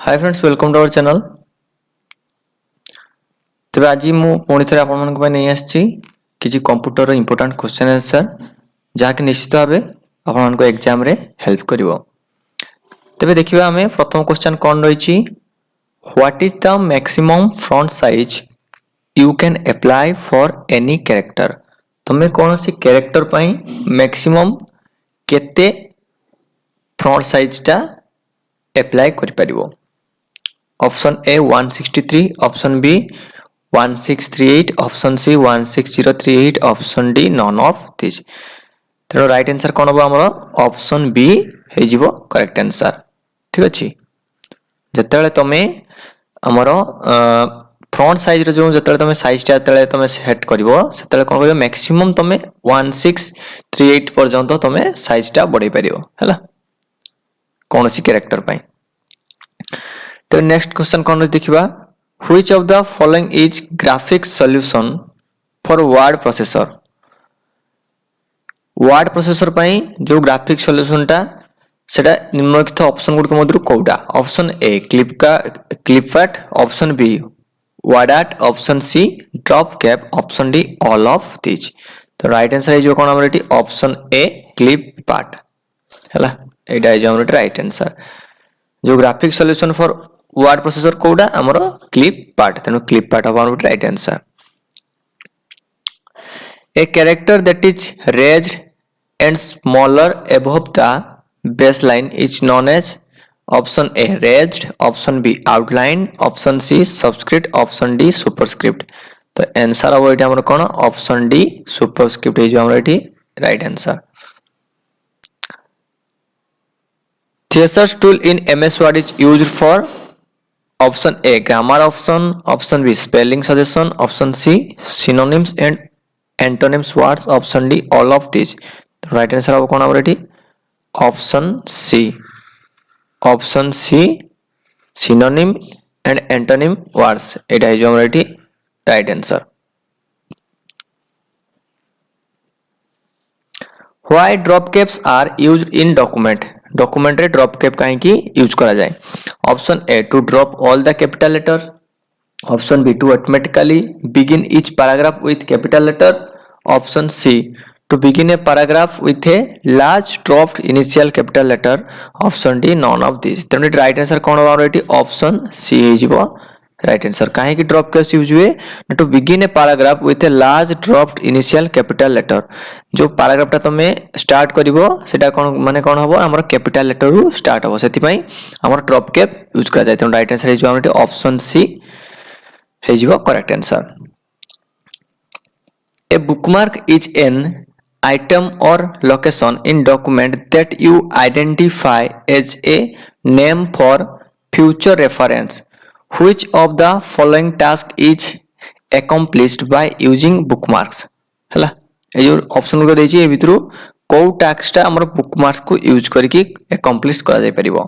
Hi friends welcome to our channel. तबे आज मु पुणी थे आपण मन नहीं आछि किछि कंप्यूटर इंपोर्टेंट क्वेश्चन आंसर जहाँकि निश्चित भाव आपण मन एग्जाम रे हेल्प करिवो। तबे देखिबा हमें प्रथम क्वेश्चन कोन रहिछि what is the maximum font size you can apply for any character. तमे कोनोसी कैरेक्टर पई मैक्सिमम केते फ्रंट साइज टा अप्लाई करि परिवो। Option A 163, option B 1638, option C 16038, option D none of this. तेणु राइट आंसर कौन हम ऑप्शन बी हो करेक्ट आंसर। ठीक अच्छे जिते तुम आमर फ्रंट साइज जो जो तुम साइज टा तुम सेट कर कौन कर मैक्सिमम तुम 1638 पर्यंत तुम साइज टा बढ़ाई पार है कौन सी कैरेक्टर पाई। तो नेक्स्ट क्वेश्चन कौन देखिबा which of the following is graphics solution for word processor. Word processor पाई जो ग्राफिक्स सॉल्यूशन टा सेटा निम्नलिखित ऑप्शन गुड मध्य कोडा। Option A clip art, option B word art, option C drop cap, option D all of this. तो right answer है जो कौन हमर एटी ऑप्शन ए क्लिपआर्ट हैला एटा है जो हमर राइट आंसर। जो graphics solution for word processor कोडा हमर क्लिपआर्ट तेनु clipart of our right answer। A character that is raised and smaller above the baseline is known as option A raised, option B outline, option C subscript, option D superscript। तो answer अब एटा हमर कोन option D superscript है जो हमर एटी right answer. Thesaurus tool in MS Word is used for option A grammar option, option B spelling suggestion, option C synonyms and antonyms words, option D all of these। right answer अब कौन हमारे option C, option C synonym and antonym words एटा है जो हमारे right answer. Why drop caps are used in document। Document रे drop cap कहीं की यूज करा जाए। Option A to drop all the capital letter, option B to automatically begin each paragraph with capital letter, option C to begin a paragraph with a large dropped initial capital letter, option D none of this. तेणु right answer कौन होगा eighty option C हो right answer. कहीं की drop caps use हुए to begin a paragraph with a large dropped initial capital letter. जो paragraph टा तुम स्टार्ट करिवो सेटा कोन माने कोन हबो हमर कैपिटल लेटर रु स्टार्ट हबो सेति पई हमर ड्रॉप कैप यूज करा जाय। त राइट आंसर हे जो हमर ऑप्शन सी हे जो correct answer. A bookmark is an item or location in document that you identify as a name for future reference। Which of the following task is accomplished by using bookmarks। हैला ए जो option को देछि ए भितरु को task टा हमर bookmarks को use करके accomplish करा जाय परिबो।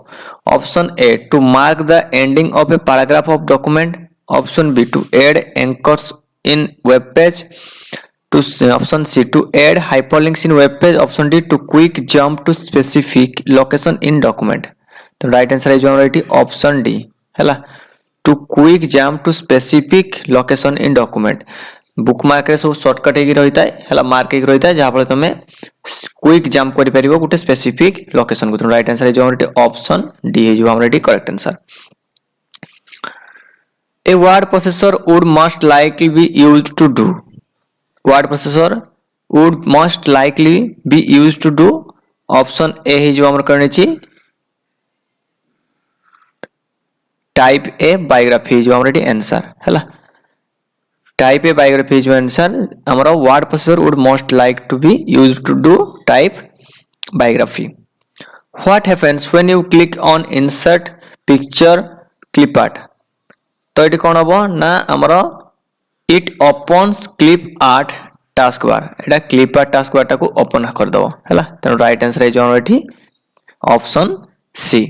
Option A to mark the ending of a paragraph of document, option B to add anchors in web page, to option C to add hyperlinks in web page, option D to quick jump to specific location in document। तो right answer है जो हमारा option D हैला to quick jump to specific location in document. Bookmark रे सब shortcut हेगी रहिता है हैला मार्क हेगी रहिता है जहां फले तमे क्विक जंप करि परिबो गुटे स्पेसिफिक लोकेशन को। तो राइट आंसर है जो हमारा ऑप्शन डी है जो हमारा correct answer. A word processor would most likely be used to do. Word processor would most likely be used to do। Option A है जो हमर करने ची टाइप ए बायोग्राफी जो हमर आंसर हैला टाइप ए बायोग्राफी जो आंसर हमरा word processor would most like to be used to do type biography. What happens when you click on insert picture clip art. तो ये कौन हबो ना हमरा it opens clip art task bar एटा clip art task बार टाको open कर दबो हैला। तेनु राइट आंसर है जो हमर एठी option C.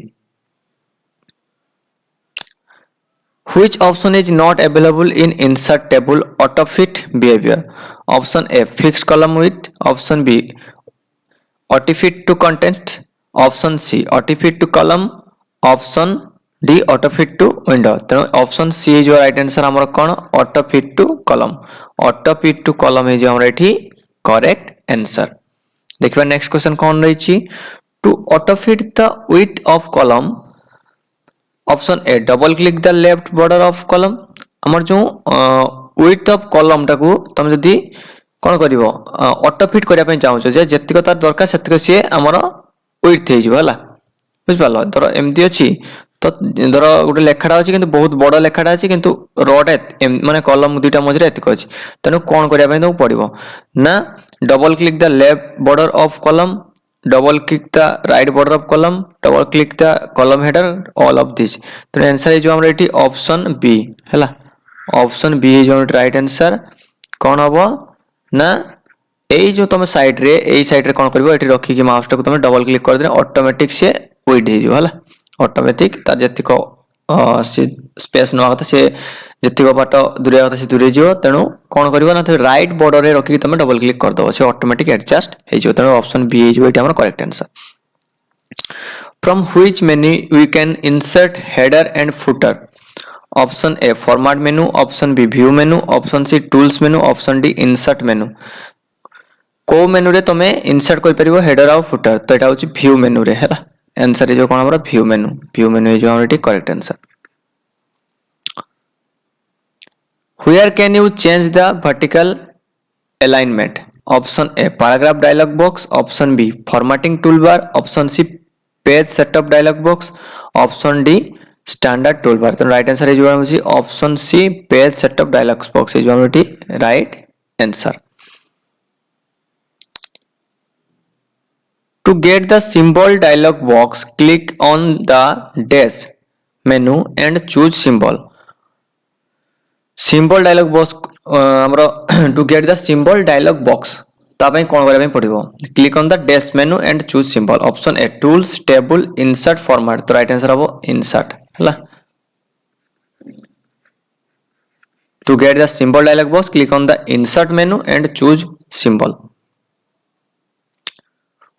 Which option is not available in insert table autofit behavior। Option A fixed column with, option B autofit to content, option C autofit to column, option D autofit to window तेणु option C जो right answer हमर कोन autofit to column है जो हमर एठी correct answer. देखिबा next question कोन रही छी to autofit the width of column option A double click the left border of column हमर जो विड्थ ऑफ कॉलम टाकू तुम जदी कोन करिवो ऑटो फिट करिया पय चाहू जे जतिक तार दरकार सेतिक से हमर विड्थ हे जो हला बुझ पालो धर एमती अछि तो धर गोटे लेखाटा अच्छी किंतु बहुत बड़ लेखाटा अच्छी किंतु रडा माने कलम दुईटा मझे एतिक अच्छी तेणु कौन करने तुमको पड़ो ना double click the left border of column double click the right border of column double click the column header all of this तेणु आंसर जो हमर एठी ऑप्शन बी हैला ऑप्शन बी जो राइट आंसर कौन हम ना এই जो तुम साइड रे कौन करिवो एठी रखी कि माउस टाको तुम डबल क्लिक कर दे ऑटोमेटिक से विड्थ हे जो हला ऑटोमेटिक तार जतिक स्पेस नवा कथा से जतिक बाट दूर कथा से दूरे जिवो तेणु कौन करिवो ना तो राइट बॉर्डर रे रखी तुम डबल क्लिक कर दबो से ऑटोमेटिक एडजस्ट हे जिवो तेणु ऑप्शन बी हे जिवो एठी हमर correct answer. From which menu we can insert header and footer option A format menu option B view menu option C tools menu option D insert menu को menu रे तुम insert कर परिवो header और footer तो एटा होची view मेनू रे हैला answer है जो कौन हमारा व्यू मेनू है जो हमारा correct answer. Where can you change the vertical alignment option A paragraph dialog box option B formatting toolbar option C page setup dialog box option D standard toolbar तो राइट आंसर है जो हमारा option C page setup dialog box है जो हमारा right answer. To get the symbol dialog box, click on the dash menu and choose symbol. Symbol dialog box हमरो to get the symbol dialog box ता पय कोन करे पड़िबो click on the dash menu and choose symbol option A tools table insert format तो right answer हबो insert हला। To get the symbol dialog box click on the insert menu and choose symbol.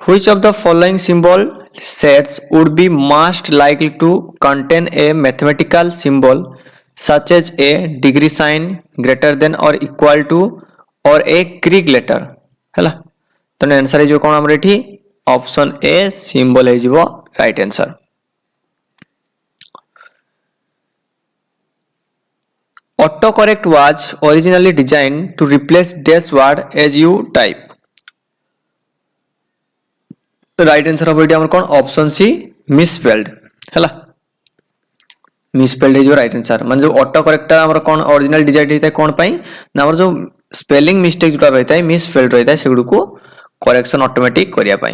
Which of the following symbol sets would be most likely to contain a mathematical symbol such as a degree sign greater than or equal to or a Greek letter हैला तो answer है जो कौन हमरे एठी option a symbol है जीवो right answer. Autocorrect was originally designed to replace dash word as you type right answer हम एटी हमर कोन ऑप्शन सी मिसस्पेल्ड हैला मिसस्पेल्ड है जो राइट आंसर माने जो ऑटो करेक्ट हमर कोन ओरिजिनल डिजाइन हेता कोन पई ना हमर जो स्पेलिंग मिस्टेक जोटा रहता है मिसस्पेल्ड रहता है सेगुड को करेक्शन ऑटोमेटिक करिया पई।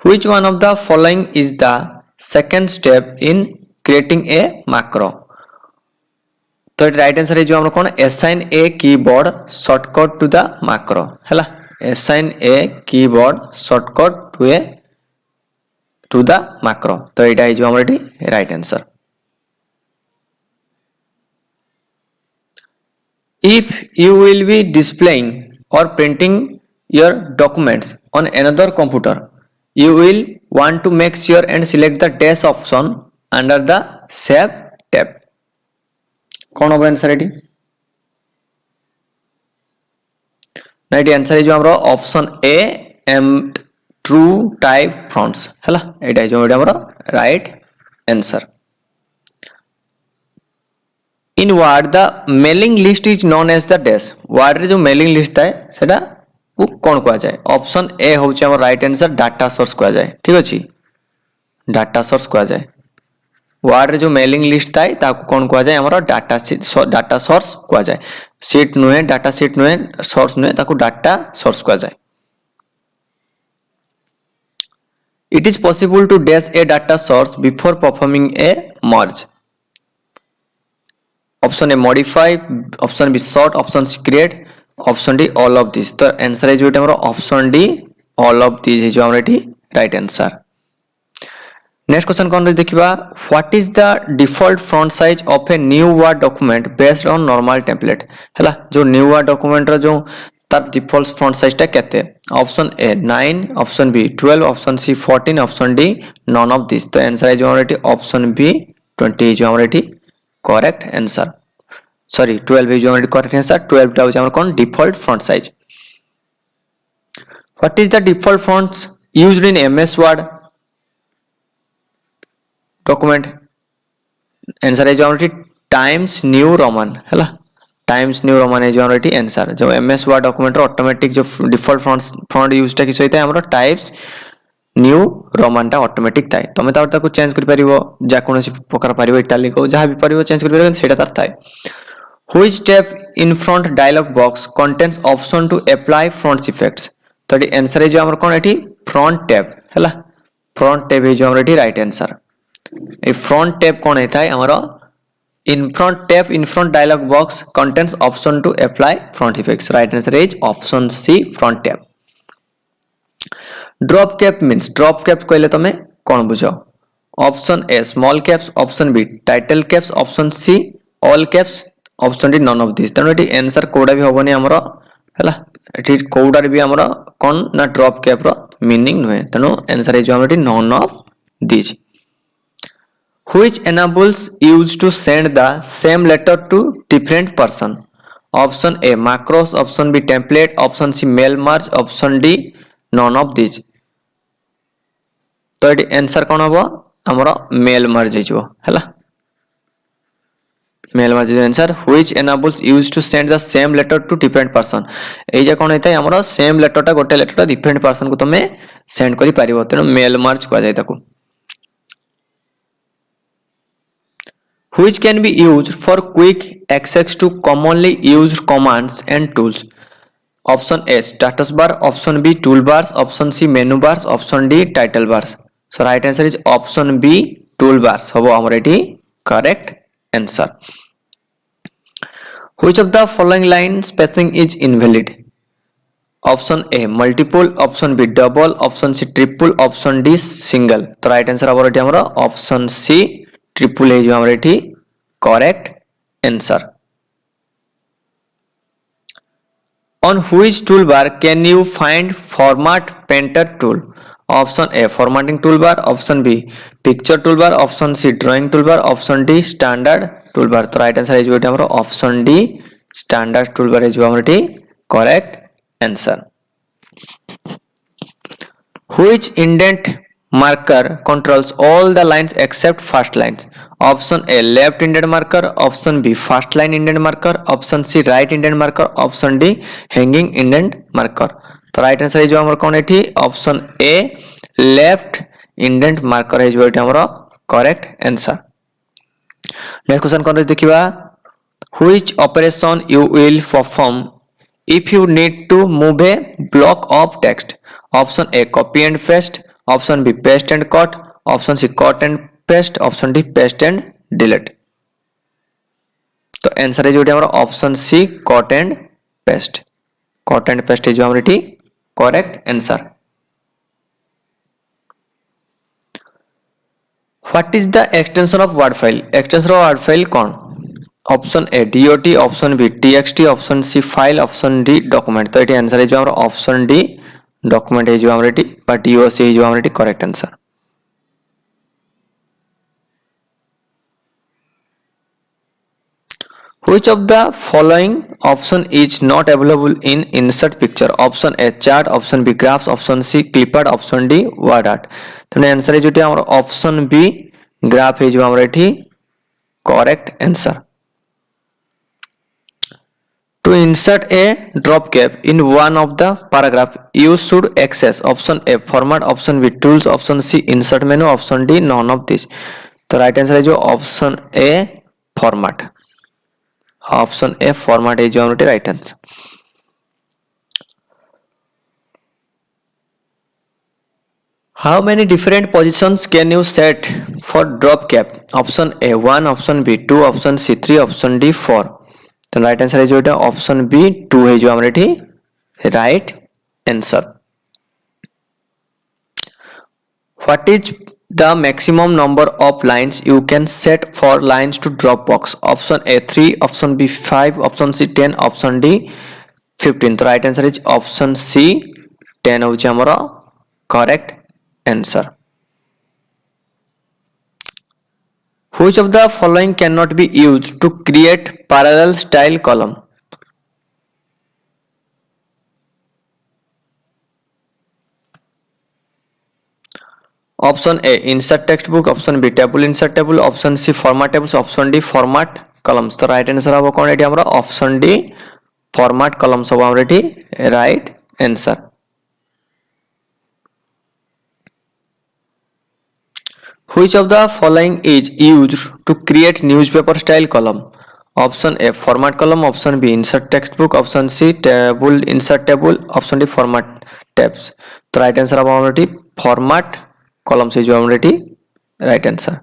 Which one of the following is the second step in creating a macro तो राइट आंसर है जो हमर कोन assign a keyboard shortcut to the macro हैला assign a keyboard shortcut to the macro तो एटा है जो हमारे right answer. If you will be displaying or printing your documents on another computer you will want to make sure and select the dash option under the save tab कौन होगा answer eighty right answer है जो हमरा option A एम true type fonts हैला एटा जो हमरा right answer. In Word the mailing list is known as the dash word रे जो मेलिंग लिस्ट है सेटा को कोन कहा जाए ऑप्शन ए होचे हमर राइट आंसर डाटा सोर्स कहा जाए ठीक अछि डाटा सोर्स कहा जाए वर्ड रे जो मेलिंग लिस्ट थाए ताको कोन कहा जाए हमर डाटा सोर्स कहा जाए शीट नुहे डाटा शीट नुहे सोर्स नुहे ताको डाटा सोर्स कहा जाए। It is possible to dash a data source before performing a merge. Option A modify, option B sort, option C create, option D all of these. तो answer है जो हमारा option D all of these है जो हमारा right answer. Next question कौन रही देखिबा what is the default front size of a new word document based on normal template हैला जो न्यू वर्ड डॉक्यूमेंट रो जो तार डिफॉल्ट फ्रंट साइज टा केते option A 9 option B 12 option C 14 option D none of this तो answer है जो हमारा ऑप्शन बी 20 जो हमर एठी करेक्ट आंसर सॉरी 12 जो हमर करेक्ट आंसर 12 टा हो कोन default font size what is the default fonts used in MS Word document answer है जो हमर टाइम्स न्यू रोमन हैला टाइम्स न्यू रोमन है जो हमर एठी आंसर जो एमएस वर्ड डॉक्यूमेंट रो ऑटोमेटिक जो डिफॉल्ट फॉन्ट यूज टा कि सहित हमर टाइप्स न्यू रोमन टा ऑटोमेटिक थाए तमे तार ताको चेंज करि परिबो जा कोनोसी प्रकार परिबो इटालिक हो जहां भी परिबो चेंज करि परिबो सेटा तार थाए which tab in font dialog box contains option to apply font effects तो एटी आंसर है जो हमर कोन एटी फ्रंट टैब हैला फ्रंट टैब है जो हमर एटी राइट आंसर ए फ्रंट टैब कोन है थाए हमर in font dialog box contains option to apply font effects right answer is option C font tab drop cap means drop cap कहले तमे कोन बुझो option A small caps option B title caps option C all caps option D none of this तनो एटी answer कोडा भी होबनी हमरो हैला एटी कोडा भी हमरो कोन ना ड्रॉप कैप रो मीनिंग नहे तनो आंसर इज हमरो none of this which enables use to send the same letter to different person option a macros option b template option c mail merge option d none of these तो ये answer कोन हो हमरो mail merge हिजो हैला mail merge answer which enables use to send the same letter to different person ए जे कोन हेतै हमरो same letter टा गोटे लेटर टा डिफरेंट पर्सन को तमे सेंड करि परिबो तेनो मेल मर्ज को जाय ताको which can be used for quick access to commonly used commands and tools option A status bar option B toolbars option C menu bars option D title bars so right answer is option B toolbars hobo amar eti correct answer which of the following line spacing is invalid option A multiple option B double option C triple option D single तो right answer amar eti amara option C triple है जो हमारे ठी correct answer on which toolbar can you find format painter tool option A formatting toolbar option B picture toolbar option C drawing toolbar option D standard toolbar तो right answer है जो हमारा option D standard toolbar है जो हमारे ठी correct answer which indent marker controls all the lines except first lines option A left indent marker option B first line indent marker option C right indent marker option D hanging indent marker तो right answer है जो हमर कोन एठी option A left indent marker है जो एठी हमर correct answer next question कोन देखिबा which operation you will perform if you need to move a block of text option A copy and paste option B paste and cut option C cut and paste option D paste and delete तो answer है जो हमारा option C cut and paste है जो हमारी correct answer what is the extension of word file कौन option A dot option B txt option C file option D document तो ये आंसर है जो हमारा ऑप्शन डी डॉक्यूमेंट है जो हमारे बट यूओसी है जो हमारे correct answer which of the following option is not available in insert picture option A chart option B graphs option C clipboard option D word art तो आंसर है जो हमारा ऑप्शन बी ग्राफ है जो हमारे correct answer To insert a drop cap in one of the paragraph, you should access option A format, option B tools, option C insert menu, option D none of this. तो right answer है जो option A format है जो हमारे right answer How many different positions can you set for drop cap? Option A 1, option B 2, option C 3, option D 4. तो right answer है जो option B 2 है जो हमारे right answer what is the maximum number of lines you can set for lines to drop box option A 3 option B 5 option C 10 option D 15 तो right answer is option C 10 होची हमरो correct answer Which of the following cannot be used to create parallel style column? Option A insert textbook, option B table insert table, option C format tables, option D format columns. तो right answer हबो कोन eighty हमरा option D format columns हबो हमरा eighty right answer. Which of the following is used to create newspaper style column? Option A format column, option B insert textbook, option C table insert table, option D format tabs. तो right answer हबो हमरा eighty format columns is our right answer.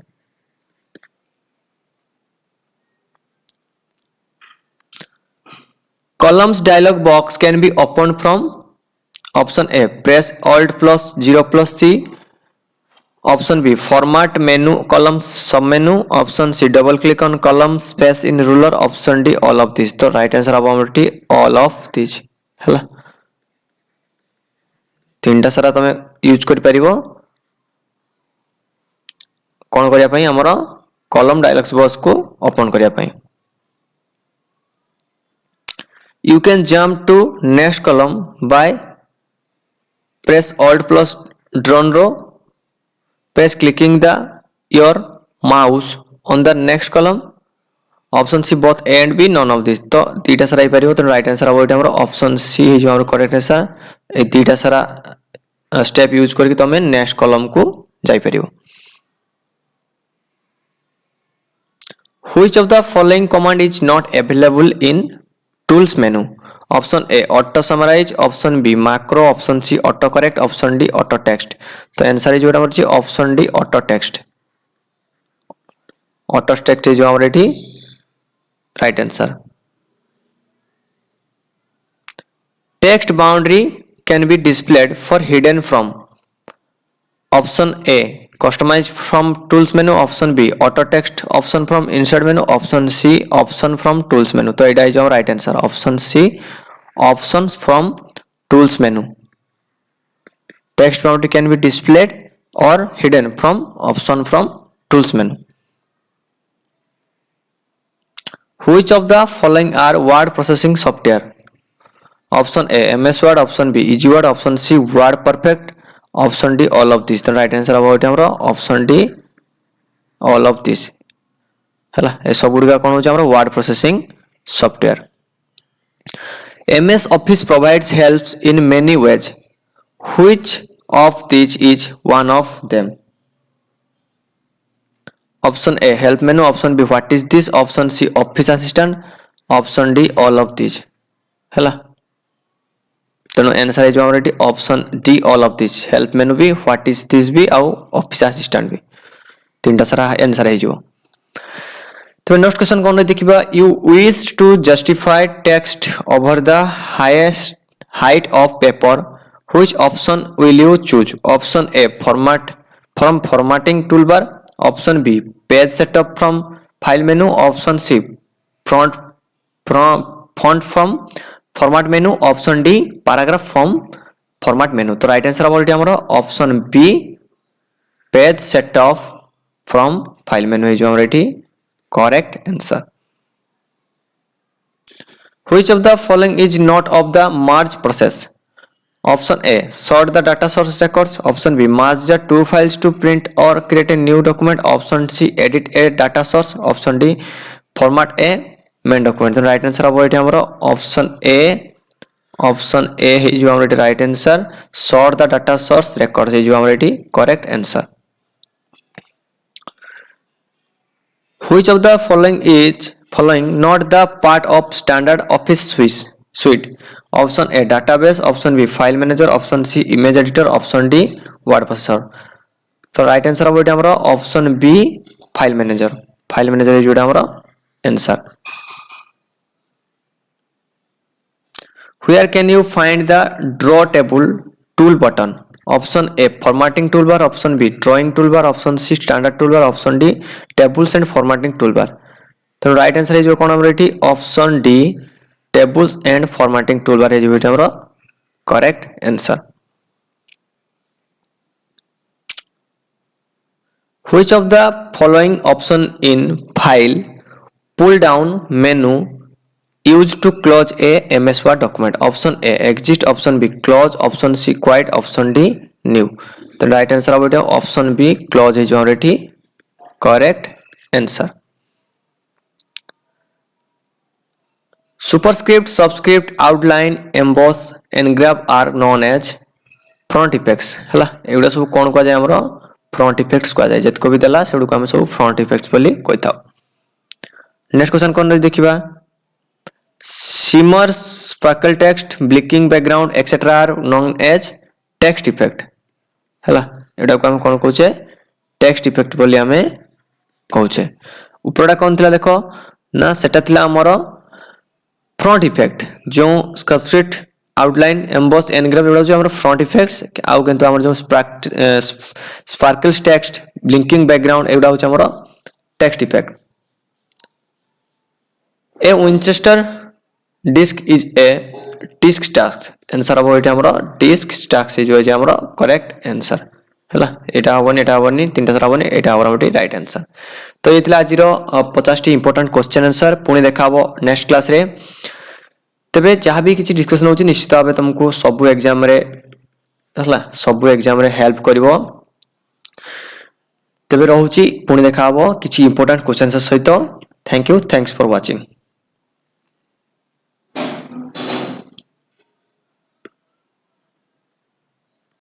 Columns dialog box can be opened from option A press alt plus 0 plus C, option B format menu columns sub menu, option C double click on column space in ruler, option D all of these. तो right answer हबो हमरा all of these हला तीनटा सारा तमे use कर परिबो कौन करिया पई हमरो कॉलम डायलॉग्स बॉक्स को ओपन करिया पई. You can jump to next column by press alt plus down row, press clicking your mouse on the next column, option C both A and B none of this. तो दीटा सारा पारिबो तो right answer हबो एटा हमरो option C हे जो हमरो correct answer. ए दीटा सारा step use करके तमे नेक्स्ट कॉलम को जाई परिबो. Which of the following command is not available in tools menu? Option A auto summarize, option B macro, option C auto correct, option D auto text. तो answer is जोटा हमर option D auto text. Auto text is जो हमर एठी right answer. Text boundary can be displayed for hidden from. Option A customize from tools menu, option B auto text, option from insert menu, option C option from tools menu. तो एटा is our right answer option C options from tools menu. Text boundary can be displayed or hidden from option from tools menu. Which of the following are word processing software? Option A MS Word, option B Easy Word, option C Word Perfect, option D all of this. The right answer about हमरा option D all of this हला ए सब गुडा कोन होछ हमरा word processing software. MS Office provides helps in many ways. Which of these is one of them? Option A help menu, option B what is this, option C office assistant, option D all of these हला. तेणु answer है जो हमर option D all of this help मेनू भी what is this भी आउ office assistant भी तीनटा सारा आंसर है जो. तो नेक्स्ट क्वेश्चन कोन देखिबा you wish to justify text over the highest height of paper which option will you choose? Option A format from formatting toolbar, option B page setup from file menu, option C font from format menu, option D paragraph from format menu. तो right answer बोलते हमरा option B page setup from file menu है जो हमरा एठी correct answer. Which of the following is not of the merge process? Option A sort the data source records, option B merge the two files to print or create a new document, option C edit a data source, option D format a main document. तो right answer अब एठी हमरा option A है जो हमरा एठी right answer sort the data source records है जो हमरा एठी correct answer. Which of the following not the part of standard office suite? Option A database, option B file manager, option C image editor, option D word processor. तो right answer अब एठी हमरा option B file manager है जोटा हमरा answer. Where can you find the draw table tool button? Option A formatting toolbar, option B drawing toolbar, option C standard toolbar, option D tables and formatting toolbar. तो right answer है जो कोन हमरा एठी option D tables and formatting toolbar है जो एठी हमरा correct answer. Which of the following option in file pull down menu used to close a MS Word document? Option A exit, option B close, option C quiet, option D new. The right answer about option B close is already correct answer. Superscript, subscript, outline, emboss, engrave are known as front effects. हला एगुडा सब कोन को जाय हमरो front effects को जाय जत को भी देला सेडु को हम सब front effects बोली कहता. नेक्स्ट क्वेश्चन कोन देखिबा. Shimmer, sparkle text, blinking background etc are known as text effect. हला एडा को हम कोन कहूचे text effect बोली हमें कहूचे. ऊपरडा कोन थिला देखो ना सेटा थिला हमरो फ्रंट इफेक्ट जो सबस्क्रिप्ट आउटलाइन एम्बोस एनग्राफ एवडा जो हमर फ्रंट इफेक्ट्स आउ किंतु हमर जो स्पार्कल्स टेक्स्ट ब्लिंकिंग बैकग्राउंड एवडा हो हमर text effect. A Winchester disk is a disk stack. Answer अब एटा हमर डिस्क स्टैक इज जो हमर करेक्ट आंसर. हला एटा हबनी तीनटा सर हबनी एटा हमर राइट आंसर. तो ये आज 50 टी इंपोर्टेंट क्वेश्चन आंसर पुणी देखाबो नेक्स्ट क्लास रे. तबे जहाँ भी किसी डिस्कशन होची निश्चित भाव तुमको सबु एग्जाम रे हला सबु एग्जाम रे हेल्प करिवो. तबे रहउची पुणी देखाबो किछि इंपोर्टेंट क्वेश्चन सहित. Thank you, thanks for watching.